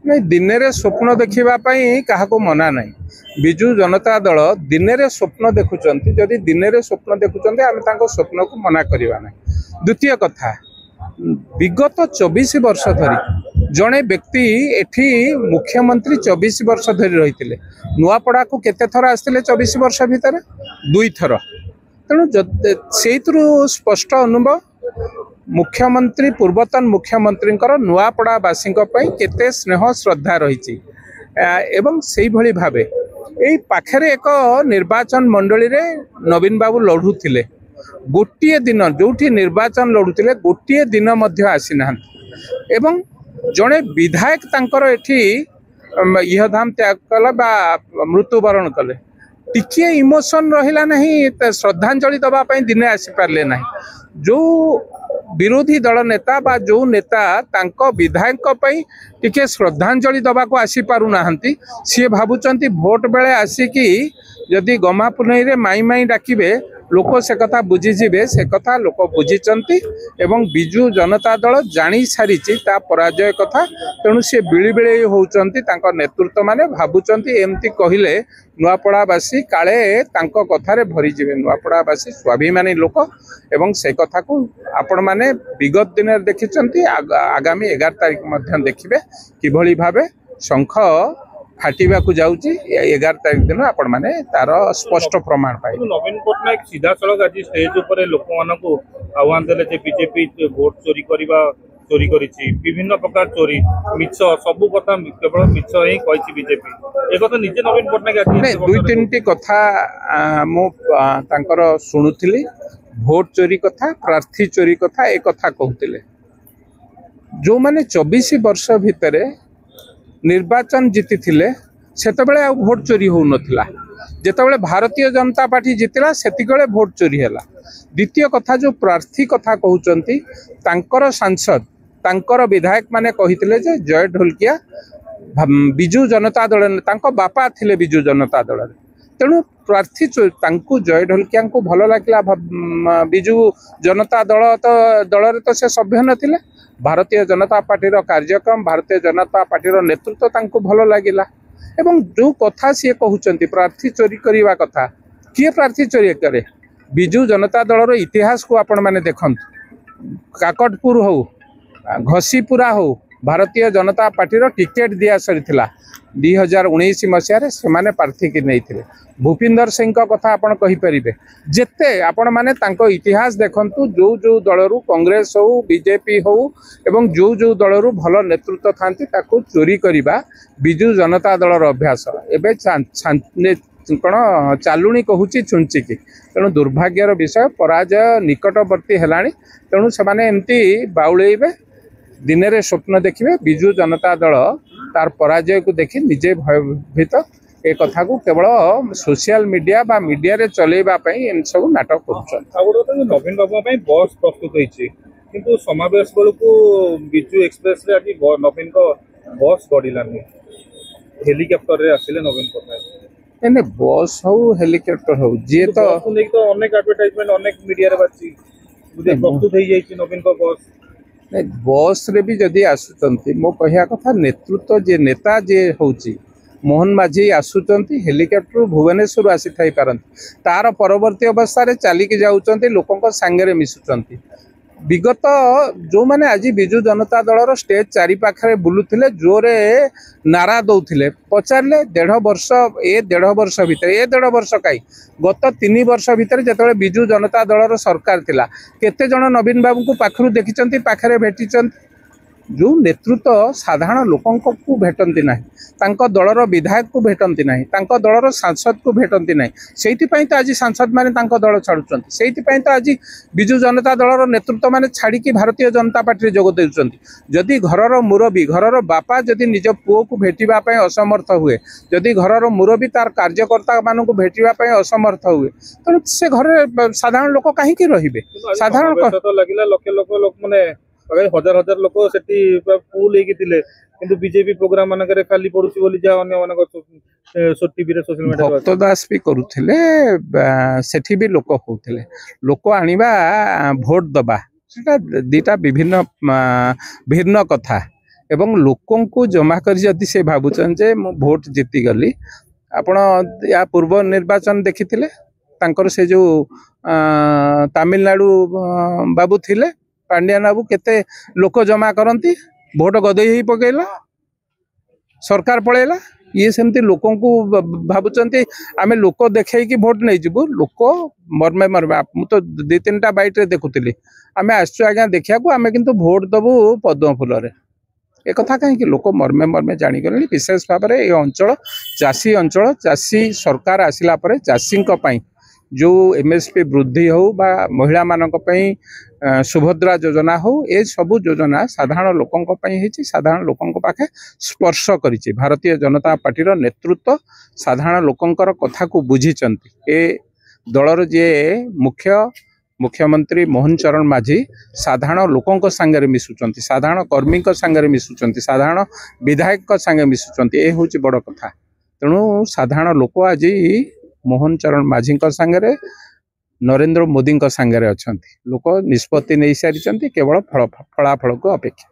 नहीं दिन रे स्वप्न देखा क्या मना नहीं विजु जनता दल दिन रे स्वप्न देखुं जदि दिन रे स्वप्न देखुं आम स्वप्न को मना करवा ना। द्वितीय कथा विगत 24 वर्ष धरी जड़े व्यक्ति एठी मुख्यमंत्री 24 वर्ष धरी रही नुआपड़ा को केते थर आसते 24 वर्ष भितर 2 थर तेणु से स्पष्ट अनुभव मुख्यमंत्री पूर्वतन मुख्यमंत्री नुआपड़ावासी केते स्नेह श्रद्धा रही एवं से भली भावे यही पाखरे एक निर्वाचन मंडली रे नवीन बाबू लड़ुले गोटे दिन जो निर्वाचन लड़ुले गोटे दिन आसी ना एवं जड़े विधायक तांकर एठी इहधाम त्याग कले बा मृत्युवरण कले टिके इमोशन रहिला नहीं श्रद्धांजलि दवाई दिने आसी पारले नहीं। जो विरोधी दल नेता बा जो नेता तांको विधायक पई टिके श्रद्धांजलि दवा को आसी पारु नाहंती सी भाबुचंती भोट बेले आसिकी जदि गमा पुनई रे माई माई डाकिबे लोक से कथा बुझीजे से कथा लोक बुझीचंती एवं बिजु जनता दल जानी सारी पराजय कथा तेणु सी बिली बिली होउचंती तांको नेतृत्व माने भाबुचंती एमती कहिले नुआपड़ावासी काले तांको कथारे भरी जिवे। नुआपड़ावासी स्वाभिमानी लोक एवं से कथा को आपण माने विगत दिन देखिचंती आगामी 11 तारिख मध्य देखिबे किभली भाबे शंख फाटिबा को जाउची 11 तारिख दिन आपण माने तार स्पष्ट प्रमाण पाइ। नवीन पटनायक सीधा सड़क आज स्टेज ऊपर लोक मानकु आह्वान देले जे बीजेपी वोट चोरी करिबा चोरी करिछि विभिन्न प्रकार चोरी मिछ सब कथा केवल मिछ ही कहिछि बीजेपी ए कथा निजे नवीन पटनायक आज दुई तीनटी कथा मो तांकर सुनुथिली भोट चोरी कथा प्रार्थी चोरी कथा ए कथा कहउतिले जो माने 24 वर्ष भितरे निर्वाचन जीति थिले सेतबेले आ भोट चोरी हो नथिला जेतबेले भारतीय जनता पार्टी जीतिला सेतिगळे भोट चोरी हैला। द्वितीय कथा जो प्रार्थी कथा कहउचंती तांकर सांसद तांकर विधायक माने कहिथिले जे जय ढोलकिया बिजु जनता दल तांको बापा थिले बिजु जनता दल तेणु प्रार्थी तांको जय ढोलकिया को भल लागला बिजु जनता दल तो दल रे तो से सभ्य नथिले भारतीय जनता पार्टी कार्यक्रम भारतीय जनता पार्टी नेतृत्व तांको भल लागिला एवं जो कथा सी कहउचंती प्रार्थी चोरी करिवा कथा किए प्रार्थी चोरी करे बिजु जनता दल इतिहास को आपण माने देखंतु काकटपुर हो घसीपुरा हो भारतीय जनता पार्टी टिकेट दिया सरी 2019 मसीह से माने प्रार्थी की नहीं थे भूपिंदर सिंह कथा आपण कहि परिबे जेते आपण माने तांको इतिहास देखंतु जो जो दलरू कांग्रेस हो बीजेपी हो एवं जो जो दलरू भल नेतृत्व थांती ताको चोरी करिबा बिजु जनता दलर अभ्यास एबे कौन चालुणी कहूची चुंचिकी तेणु दुर्भाग्यर विषय पराजय निकटवर्ती हेलाणी तेणु से माने एमती बाउलेइबे दिन रे स्वप्न देखिए बिजु जनता दल तार पराजय को देखि निजे भयभीत ए कथा को केवल सोशल मीडिया बा मीडिया रे चलेबा पई इन सब नाटक करछन। नवीन बाबू बस प्रस्तुत होइछि किंतु समावेश बेलू को बिजु एक्सप्रेस रे आज नवीन को बस गड़िलानी हेलिकॉप्टर रे आसिले नवीन पटनायक एने बस हो हेलिकॉप्टर हो जे तो अनेक एडवर्टाइजमेंट अनेक मीडिया रे बाची प्रस्तुत हो जाइछि नवीन को बस नहीं बस रे भी जदि आसुचंती मो कहिया कथा नेतृत्व जे नेता जे होची मोहन माझी आसुचंती हेलिकॉप्टर भुवनेश्वर आसी थाई पारंती तार परवर्ती अवस्था रे चलिकी जाउचंती लोकंक संगे मिसुचंती विगत जो माने आज बिजु जनता दलर स्टेज चारि पाखरे बुलुथिले जोरे नारा दौथिले पचारले 1.5 वर्ष ए 1.5 वर्ष भितर ए 1.5 वर्ष काई गत 3 वर्ष भितर जेतबेले बिजु जनता दलर सरकार थिला केते जण नवीन बाबू को पाखरु देखिचंती पाखरे भेटिचंती जो नेतृत्व साधारण लोकों को भेटंती नहीं तांको दलर विधायक को भेटंती नहीं तांको दलर सांसद को भेटंती नहीं सेइथिपई तो आज सांसद माने तांको दल छाड़ुचंती सेइथिपई तो आज बिजु जनता दलर नेतृत्व माने छाड़ी की भारतीय जनता पार्टी जोग देउचंती जदि घरर मुरबी घरर बापा जदि निज पुओ को भेटिबा पई असमर्थ हुए जदि घरर मुरबी तार कार्यकर्ता मानन को भेटिबा पई असमर्थ हुए तो से घर साधारण लोक काहे की रहिबे साधारण तो लागिला लोक माने हजार हजार लोक सेठी फुल हेकी थिले किंतु बीजेपी प्रोग्राम मानकरे खाली पडुची बोली जा अन्य मानक टीवी रे सोशल मीडिया भक्त दास भी करूथिले सेठी भी लोक होउथिले लोक आनिबा भोट दबा सेटा दीटा विभिन्न भिन्न कथा एवं लोकंकु जमा करी जदि से भावुचन जे मु भोट जीती गली आपण या पूर्व निर्वाचन देखिथिले तांकर से जो तमिलनाडु बाबू थिले पांड्यान बाबू केते लोक जमा करती भोट गदई ही पकेला सरकार पळेला ये सेमती लोकों को भावुचंती आमे लोक देखै कि भोट नहीं जीवु लोक मरमे मरमे मु तो 2-3टा बाइट रे देखुतिली आमे आसछु आज्ञा देखिया को आमे किंतु भोट दबु पद्म फूल रे ए कथा कहीं लोक मरमे मरमे जानी गले विशेष भाव में ये अंचल चाषी सरकार आसिला परे चाषी जो एमएसपी वृद्धि हो बा महिला मानक पई सुभद्रा योजना हो ए सब योजना साधारण लोकों साधारण लोकों पाखे स्पर्श करिछि भारतीय जनता पार्टी रो नेतृत्व साधारण लोकों कथा को बुझीचंती ए दलर जे मुख्यमंत्री मोहन चरण माझी साधारण लोकों संगे मिसुचंती साधारण कर्मी संगे मिसुचंती साधारण विधायक संगे मिसुचंती ए होची बड़ कथा तेणु साधारण लोक आज मोहन चरण माझी संगे नरेंद्र मोदी संगे अच्छा लोक निष्पत्ति नहीं सारी केवल फलाफल को अपेक्षा।